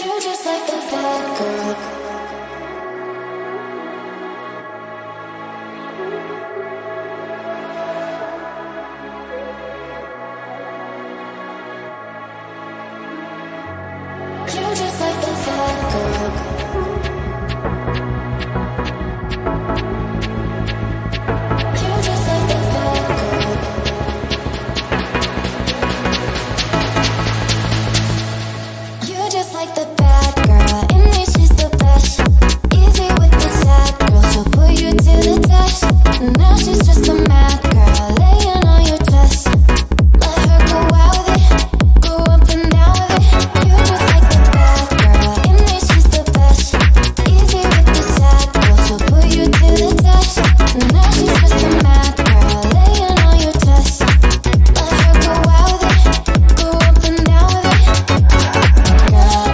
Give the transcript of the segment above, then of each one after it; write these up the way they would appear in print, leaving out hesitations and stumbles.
You're just like the bad girl. You're just like the bad girl. You're just like the bad girl. You're just like the bad girl. In me, she's the best. Easy with the sad girl. She'll put you to the test. Now she's just a mad girl. Laying on your chest. Let her go out with it. Go up and down with it. You're just like the bad girl. In me, she's the best. Easy with the sad girl. She'll put you to the test. Now she's just a mad girl. Laying on your chest. Let her go out with it. Go up and down with it. Girl,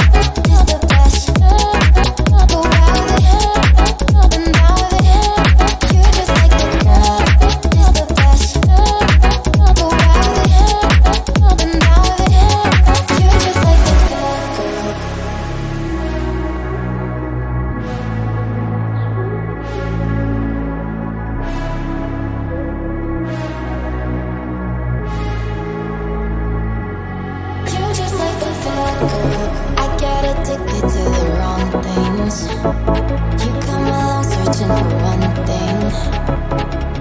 she's the best. Go out with it. Up and down with it. You're just like the girl. She's the best. Go out with it. Up and down with it. You're just like the bad girl. You're just like the bad girl. I get addicted to the wrong things. You come along searching for one thing.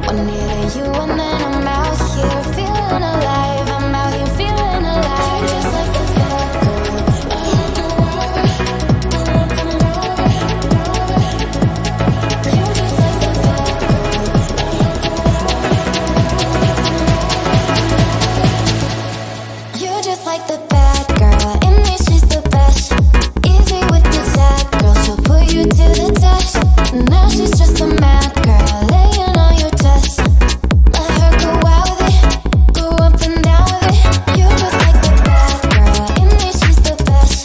One near you and then I'm out here feeling alive. I'm out here feeling alive. You're just like the bad girl. You're just like the bad girl. You're just like the bad girl. In me, she's the best. Easy with the sad girl. She'll put you to the test. Now she's just a mad girl. Laying on your chest. Let her go out with it. Go up and down with it. You're just like the bad girl. In me, she's the best.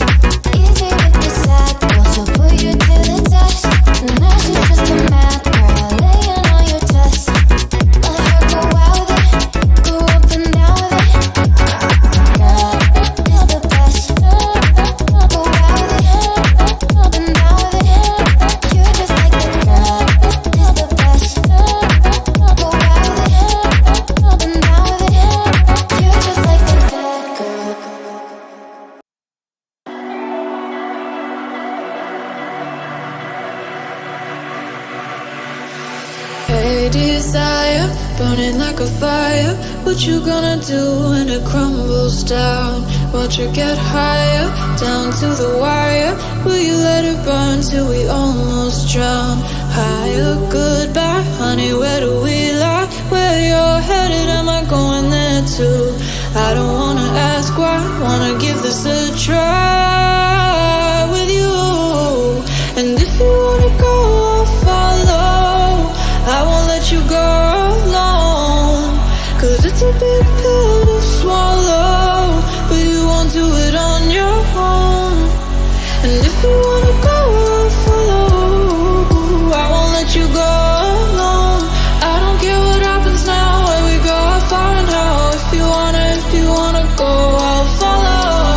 Easy with the sad girl. She'll put you to the test. Now she's just a mad girl. Laying on your chest. Let her go out with it. Go up and down with it. Girl, she's the best. Go out with it. Up and down with it. You're just like the girl. She's the best. Go out with it. Up and down with it. You're just like the bad girl. Hey desire, burning like a fire. What you gonna do when it crumbles down? Watch it get higher, down to the wire. Will you let it burn till we almost drown? Higher, goodbye, honey, where do we lie? Where you're headed, am I going there too? I don't wanna ask why, wanna give this a try with you. And if you wanna go, I'll follow. I won't let you go alone, 'cause it's a big pill to swallow, but you won't do it on your own. And if you wanna go, I'll follow. I won't let you go alone. I don't care what happens now, where we go, how far and how. If you wanna go, I'll follow.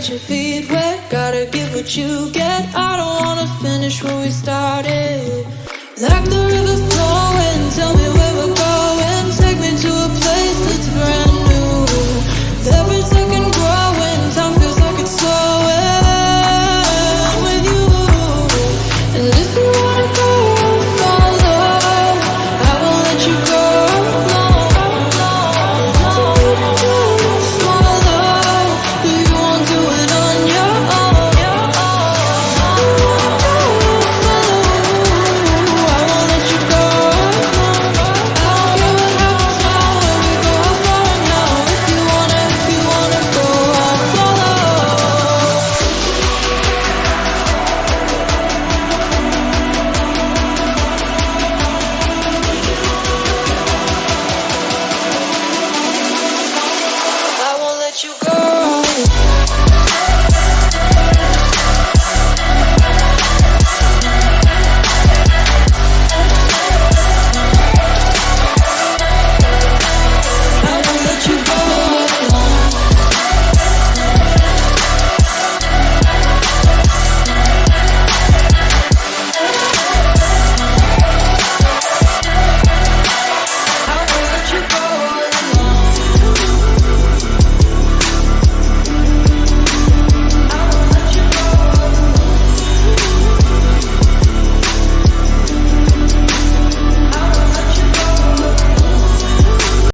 get your feet wet, gotta give what you get. I don't wanna finish what we started. Like the